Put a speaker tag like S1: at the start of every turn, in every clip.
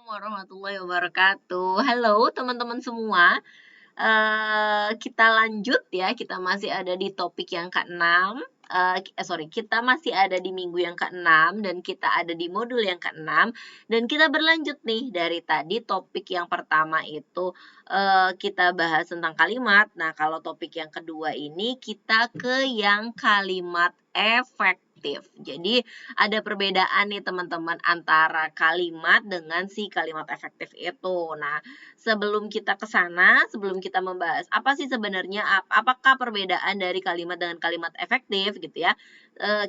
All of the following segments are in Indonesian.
S1: warahmatullahi wabarakatuh. Halo teman-teman semua. Kita lanjut ya, kita masih ada di topik yang ke-6. Kita masih ada di minggu yang ke-6 dan kita ada di modul yang ke-6 dan kita berlanjut nih dari tadi topik yang pertama itu kita bahas tentang kalimat. Nah, kalau topik yang kedua ini kita ke yang kalimat efektif. Jadi ada perbedaan nih teman-teman antara kalimat dengan si kalimat efektif itu. Nah, sebelum kita ke sana, sebelum kita membahas apa sih sebenarnya, apakah perbedaan dari kalimat dengan kalimat efektif gitu ya,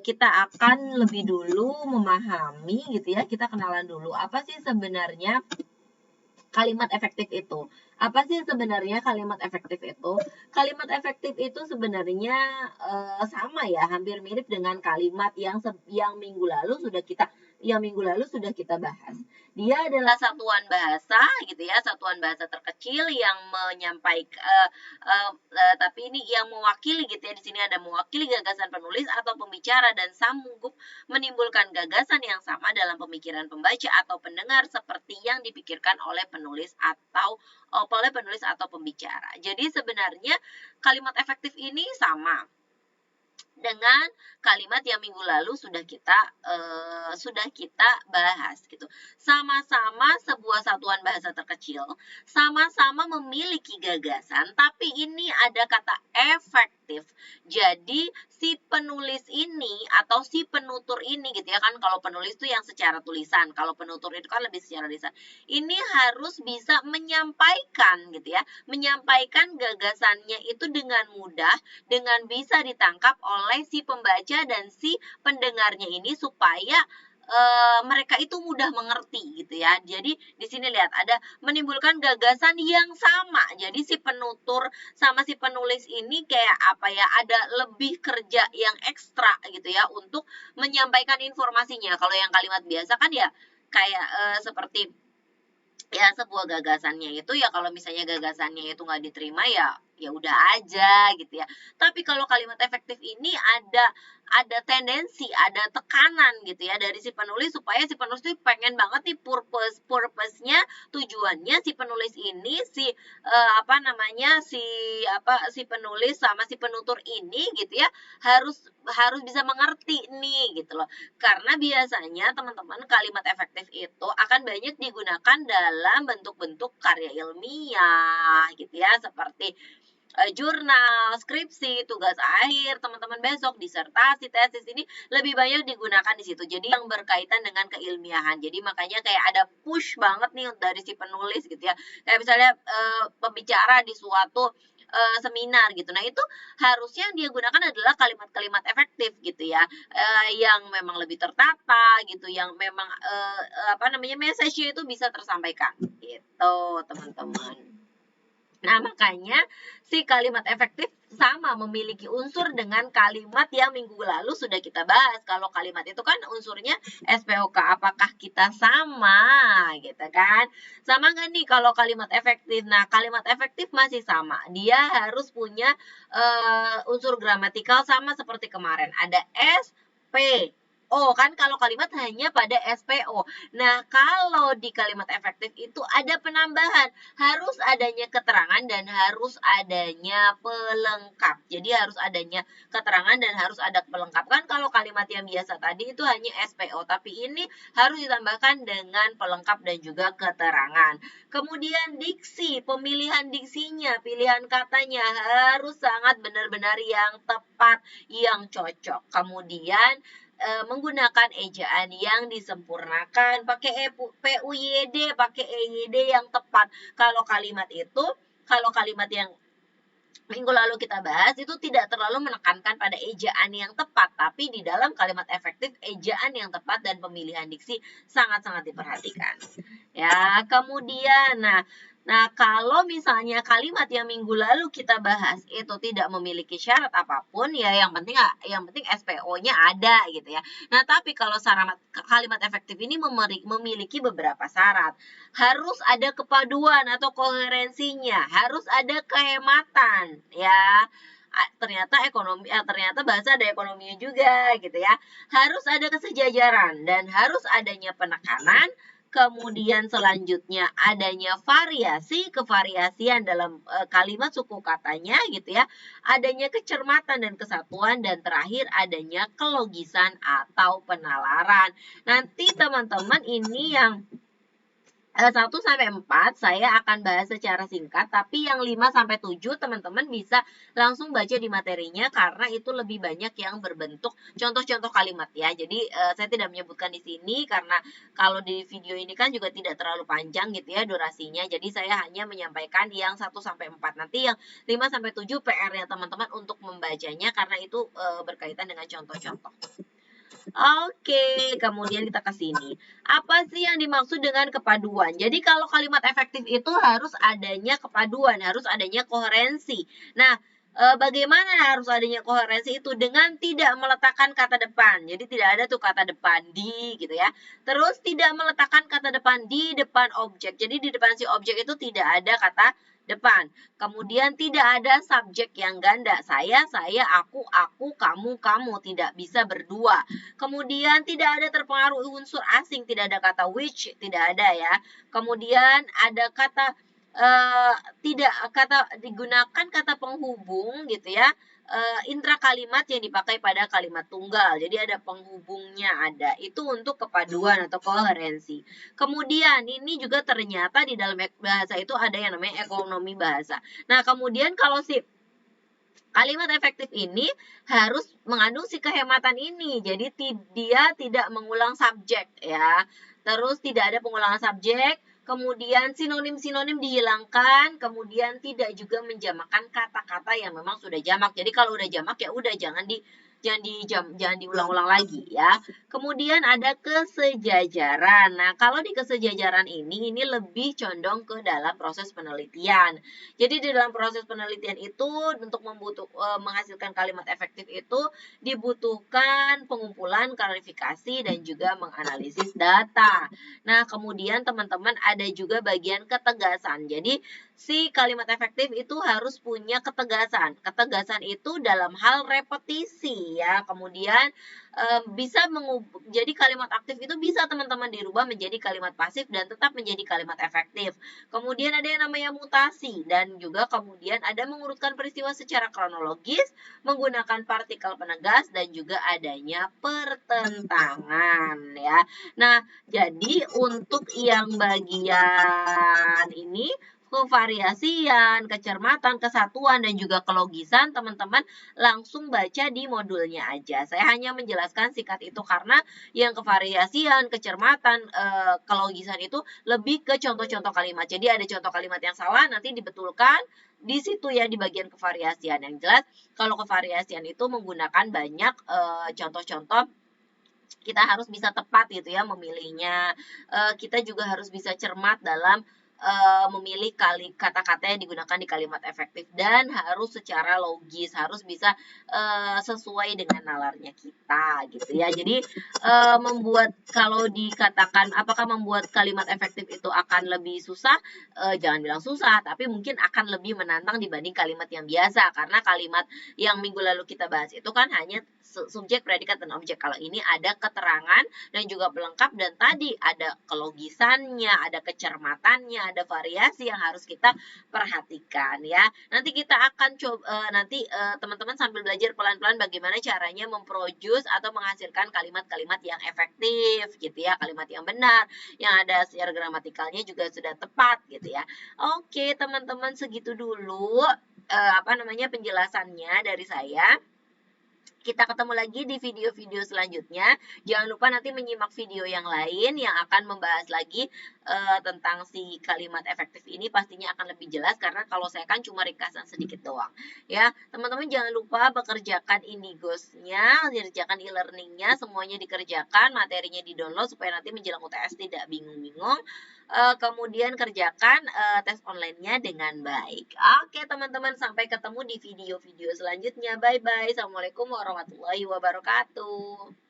S1: kita akan lebih dulu memahami gitu ya, kita kenalan dulu apa sih sebenarnya kalimat efektif itu. Apa sih sebenarnya kalimat efektif itu? Kalimat efektif itu sebenarnya sama ya, hampir mirip dengan kalimat yang minggu lalu sudah kita bahas. Dia adalah satuan bahasa gitu ya, satuan bahasa terkecil yang menyampaikan tapi ini yang mewakili gitu ya. Di sini ada mewakili gagasan penulis atau pembicara dan sanggup menimbulkan gagasan yang sama dalam pemikiran pembaca atau pendengar seperti yang dipikirkan oleh penulis atau pembicara. Jadi sebenarnya kalimat efektif ini sama dengan kalimat yang minggu lalu sudah kita bahas gitu. Sama-sama sebuah satuan bahasa terkecil, sama-sama memiliki gagasan, tapi ini ada kata efektif. Jadi si penulis ini atau si penutur ini gitu ya kan, kalau penulis itu yang secara tulisan, kalau penutur itu kan lebih secara lisan. Ini harus bisa menyampaikan gitu ya, menyampaikan gagasannya itu dengan mudah, dengan bisa ditangkap oleh si pembaca dan si pendengarnya ini supaya mereka itu mudah mengerti gitu ya. Jadi di sini lihat ada menimbulkan gagasan yang sama. Jadi si penutur sama si penulis ini kayak apa ya, ada lebih kerja yang ekstra gitu ya untuk menyampaikan informasinya. Kalau yang kalimat biasa kan ya kayak seperti ya sebuah gagasannya itu ya, kalau misalnya gagasannya itu nggak diterima ya udah aja gitu ya. Tapi kalau kalimat efektif ini ada tendensi, ada tekanan gitu ya dari si penulis supaya si penulis itu pengen banget nih purpose-nya, tujuannya si penulis ini si penulis sama si penutur ini gitu ya harus bisa mengerti nih gitu loh. Karena biasanya teman-teman kalimat efektif itu akan banyak digunakan dalam bentuk-bentuk karya ilmiah gitu ya, seperti jurnal, skripsi, tugas akhir teman-teman besok, disertasi, tesis, ini lebih banyak digunakan di situ. Jadi yang berkaitan dengan keilmiahan. Jadi makanya kayak ada push banget nih dari si penulis gitu ya. Kayak misalnya pembicara di suatu seminar gitu. Nah, itu harusnya yang dia gunakan adalah kalimat-kalimat efektif gitu ya. Yang memang lebih tertata gitu, yang memang message-nya itu bisa tersampaikan gitu, teman-teman. Nah, makanya si kalimat efektif sama memiliki unsur dengan kalimat yang minggu lalu sudah kita bahas. Kalau kalimat itu kan unsurnya SPOK, apakah kita sama gitu kan? Sama nggak nih kalau kalimat efektif? Nah, kalimat efektif masih sama. Dia harus punya unsur gramatikal sama seperti kemarin. Ada S, P, O kan, kalau kalimat hanya pada SPO. Nah, kalau di kalimat efektif itu ada penambahan, harus adanya keterangan dan harus adanya pelengkap. Jadi harus adanya keterangan dan harus ada pelengkap. Kan kalau kalimat yang biasa tadi itu hanya SPO, tapi ini harus ditambahkan dengan pelengkap dan juga keterangan. Kemudian diksi, pemilihan diksinya, pilihan katanya harus sangat benar-benar yang tepat, yang cocok. Kemudian menggunakan ejaan yang disempurnakan, pakai PUYD, pakai EYD yang tepat. Kalau kalimat yang minggu lalu kita bahas itu tidak terlalu menekankan pada ejaan yang tepat, tapi di dalam kalimat efektif ejaan yang tepat dan pemilihan diksi sangat-sangat diperhatikan. Ya, kemudian Nah, kalau misalnya kalimat yang minggu lalu kita bahas itu tidak memiliki syarat apapun, ya yang penting SPO-nya ada gitu ya. Nah, tapi kalau kalimat efektif ini memiliki beberapa syarat. Harus ada kepaduan atau koherensinya, harus ada kehematan ya. Ternyata bahasa ada ekonominya juga gitu ya. Harus ada kesejajaran dan harus adanya penekanan, Kemudian selanjutnya adanya variasi, kevariasian dalam kalimat suku katanya gitu ya. Adanya kecermatan dan kesatuan, dan terakhir adanya kelogisan atau penalaran. Nanti teman-teman ini yang 1 sampai 4 saya akan bahas secara singkat, tapi yang 5 sampai 7 teman-teman bisa langsung baca di materinya karena itu lebih banyak yang berbentuk contoh-contoh kalimat ya. Jadi saya tidak menyebutkan di sini karena kalau di video ini kan juga tidak terlalu panjang gitu ya durasinya. Jadi saya hanya menyampaikan yang 1 sampai 4. Nanti yang 5 sampai 7 PR-nya teman-teman untuk membacanya karena itu berkaitan dengan contoh-contoh. Oke, kemudian kita ke sini. Apa sih yang dimaksud dengan kepaduan? Jadi kalau kalimat efektif itu harus adanya kepaduan, harus adanya koherensi. Nah, bagaimana harus adanya koherensi itu? Dengan tidak meletakkan kata depan. Jadi tidak ada tuh kata depan di gitu ya. Terus tidak meletakkan kata depan di depan objek. Jadi di depan si objek itu tidak ada kata depan. Kemudian tidak ada subjek yang ganda. Saya, aku, kamu, tidak bisa berdua. Kemudian tidak ada terpengaruh unsur asing, tidak ada kata which, tidak ada ya. Kemudian ada kata tidak digunakan kata penghubung gitu ya. Intra kalimat yang dipakai pada kalimat tunggal. Jadi ada penghubungnya ada. Itu untuk kepaduan atau koherensi. Kemudian ini juga ternyata di dalam bahasa itu ada yang namanya ekonomi bahasa. Nah, kemudian kalau si kalimat efektif ini harus mengandung si kehematan ini. Jadi dia tidak mengulang subjek ya. Terus tidak ada pengulangan subjek, kemudian sinonim-sinonim dihilangkan, kemudian tidak juga menjamakkan kata-kata yang memang sudah jamak. Jadi kalau udah jamak ya udah jangan diulang-ulang lagi ya. Kemudian ada kesejajaran. Nah, kalau di kesejajaran ini lebih condong ke dalam proses penelitian. Jadi di dalam proses penelitian itu untuk menghasilkan kalimat efektif itu dibutuhkan pengumpulan, klarifikasi, dan juga menganalisis data. Nah, kemudian teman-teman ada juga bagian ketegasan. Jadi si kalimat efektif itu harus punya ketegasan. Ketegasan itu dalam hal repetisi ya. Kemudian jadi kalimat aktif itu bisa teman-teman dirubah menjadi kalimat pasif dan tetap menjadi kalimat efektif. Kemudian ada yang namanya mutasi, dan juga kemudian ada mengurutkan peristiwa secara kronologis, menggunakan partikel penegas, dan juga adanya pertentangan ya. Nah, jadi untuk yang bagian ini kevariasian, kecermatan, kesatuan, dan juga kelogisan, teman-teman langsung baca di modulnya aja. Saya hanya menjelaskan singkat itu karena yang kevariasian, kecermatan, kelogisan itu lebih ke contoh-contoh kalimat. Jadi ada contoh kalimat yang salah, nanti dibetulkan di situ ya di bagian kevariasian. Yang jelas kalau kevariasian itu menggunakan banyak contoh-contoh, kita harus bisa tepat gitu ya memilihnya. Kita juga harus bisa cermat dalam memilih kata-kata yang digunakan di kalimat efektif, dan harus secara logis, harus bisa sesuai dengan nalarnya kita gitu ya. Jadi membuat, kalau dikatakan apakah membuat kalimat efektif itu akan lebih susah, jangan bilang susah, tapi mungkin akan lebih menantang dibanding kalimat yang biasa, karena kalimat yang minggu lalu kita bahas itu kan hanya subjek, predikat, dan objek. Kalau ini ada keterangan dan juga pelengkap, dan tadi ada kelogisannya, ada kecermatannya, ada variasi yang harus kita perhatikan ya. Nanti kita akan coba, nanti teman-teman sambil belajar pelan-pelan bagaimana caranya memproduce atau menghasilkan kalimat-kalimat yang efektif gitu ya, kalimat yang benar, yang ada secara gramatikalnya juga sudah tepat gitu ya. Oke teman-teman, segitu dulu penjelasannya dari saya. Kita ketemu lagi di video-video selanjutnya. Jangan lupa nanti menyimak video yang lain yang akan membahas lagi tentang si kalimat efektif ini. Pastinya akan lebih jelas karena kalau saya kan cuma ringkasan sedikit doang. Ya, teman-teman jangan lupa bekerjakan Indigos-nya, kerjakan e-learning-nya, semuanya dikerjakan, materinya di-download supaya nanti menjelang UTS tidak bingung-bingung. Kemudian kerjakan tes online-nya dengan baik. Oke teman-teman, sampai ketemu di video-video selanjutnya. Bye-bye. Assalamualaikum warahmatullahi wabarakatuh.